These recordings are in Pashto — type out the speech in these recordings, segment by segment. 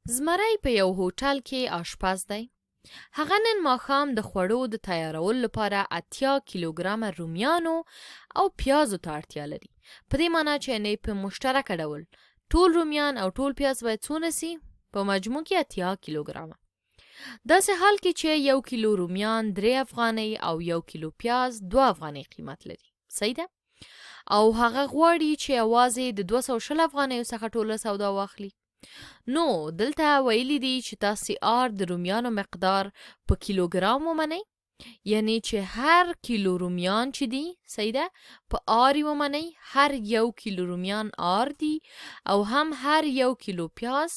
زمری په یو هوټل کې آشپز دی. هغه نن ماښام د خوړو د تیارولو لپاره 80 کیلوګرامه رومیانو او پیازو ته اړتیا لري. په دې معنی چې یعنې په مشترکه ډول ټول رومیان او ټول پیاز باید څونه سي؟ په مجموع کې 80 کیلوګرامه. داسې حال کې چې 1 کیلو رومیان 3 افغانۍ او 1 کیلو پیاز 2 افغانۍ قیمت لري. صحیح ده؟ او هغه غواړي چې یوازې د 220 افغانیو څخه ټوله سودا واخلي. نو دلته ویلی دی چې تاسې د رومیانو مقدار په کیلوګرام ومنئ، یعنی چې هر کیلو رومیان چې دي، صحیح ده، په یې ومنئ، هر 1 کیلو رومیان دي، او هم هر 1 کیلو پیاز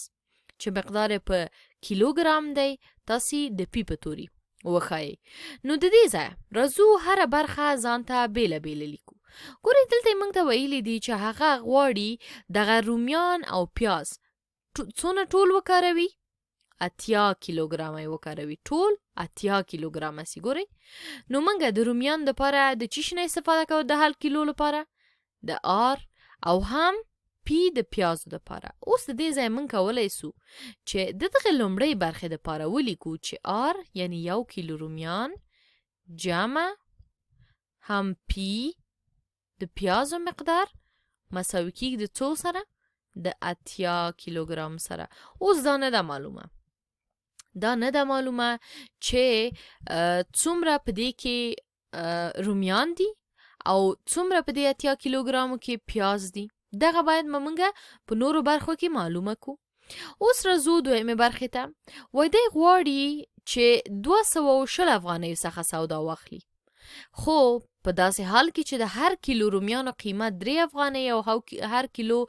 چې مقدار په کیلوګرام دی تاسې د پی په توري وښایئ. نو د دې ځای راځو هره برخه ځان ته بیله بیله لیکو. ګورئ دلته یې موږ ته ویلي دي چې هغه غواړي دغه رومیان او پیاز څونه ټول وکاروي؟ 80 کیلوګرامه یې وکاروي. ټول 80 کیلوګرامه سي. ګورئ نو موږ د رومیان دپاره د چی شي نه استفاده کوو؟ د هر کیلو لپاره د او هم پی د پیازو دپاره. اوس د دې ځای موږ کولی سو چې د دغه لومړۍ برخې دپاره ولیکو چې یعنی 1 کیلو رومیان جمع هم پی د پیازو مقدار مساوي کیږي د څو سره؟ د 80 کیلوګرام سره. اوس دا نه ده معلومه چې څومره په دې کې رومیان دي او څومره په دې 80 کیلوګرامو کې پیاز دي. دغه باید موږ په نورو برخو کې معلومه کو. اوس راځو دویمې برخې ته. وای دی غواړي چې 220 افغانیو څخه سودا واخلي، خو په داسې حال کې چې د هر کیلو رومیانو قیمت 3 افغانۍ او هر کیلو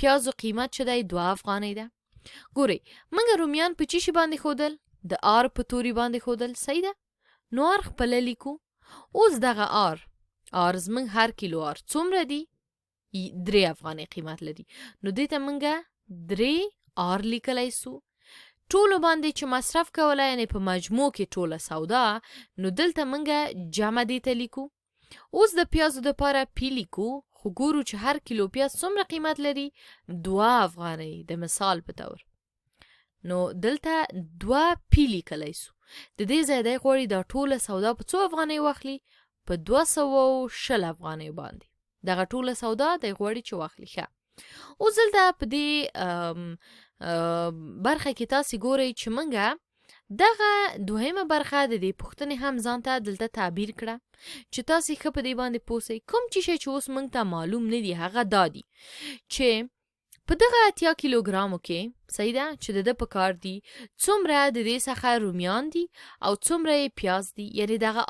پیازو قیمت چې دی 2 افغانۍ ده. ګورئ موږ رومیان په چی شي باندې ښودل؟ د په توري باندې ښودل. صحیح ده؟ نو خپله لیکو. اوس دغه زموږ هر کیلو څومره دي؟ 3 افغانۍ قیمت لري. نو دې ته موږ 3 لیکلی سو. ټولو باندې چې مصرف کوله، یعنی په مجموع کې ټوله سودا، نو دلته موږ جمع دې ته لیکو. اوس د پیازو دپاره پی لیکو، خو ګورو چې هر کیلو پیاز څومره قیمت لري؟ 2 افغانۍ د مثال په طور. نو دلته 2 پی لیکلی سو. د دې ځای دی غواړي دا ټوله سودا په څو افغانۍ واخلي؟ په 220 افغانۍ باندې. دغه ټوله سودا دی غواړي چې واخلي. ښه، اوس دلته په دې برخه کې تاسې ګورئ چې موږ دغه دویمه برخه د دې پوښتنې هم ځان ته دلته تعبیر کړه چې تاسې ښه په دې باندې پوه سئ. کوم چې شی چې اوس موږ ته معلوم نه دي هغه دا دي چې په دغه 80 کیلوګرامو کې، صحیح ده، چې د ده په کار دي څومره د دې څخه رومیان دي او څومره یې پیاز دي. یعنې دغه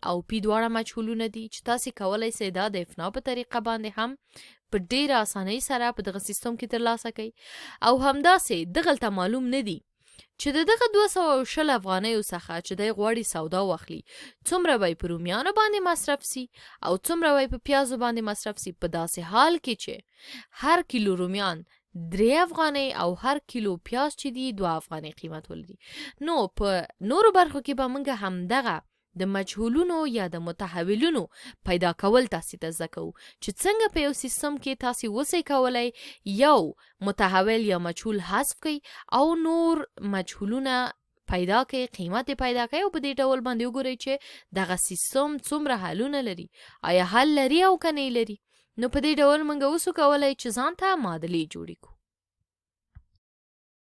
او پی دواړه مجهولونه دي چې تاسې کولی سئ دا د افنا په طریقه باندې هم په ډیره اسانۍ سره په دغه سیستم کې ترلاسه کوي. او همداسې دغلته معلوم نه دي چې دغه 220 افغانیو څخه چې دی غواړي سودا واخلي څومره به په رومیانو باندې مصرف سي او څومره به په پیازو باندې مصرف سي، په داسې حال کې چې هر کیلو رومیان 3 افغانۍ او هر کیلو پیاز چې دي 2 افغانۍ قیمت ولري. نو په نورو برخو کې به موږ همدغه د مجهولونو یا د متحولونو پیدا کول تاسې ته زده کوو چې څنګه په یو سیستم کې تاسې وسئ کولی یو متحول یا مجهول حذف کوي او نور مجهولونه پیدا کوي، قیمت پیدا کوي، او په دې ډول باندې وګورئ چې دغه سیستم څومره حلونه لري، آیا حل لري او که نه لري. نو په دې ډول موږ اوس کولی چې ځان ته معادلې جوړې کړو.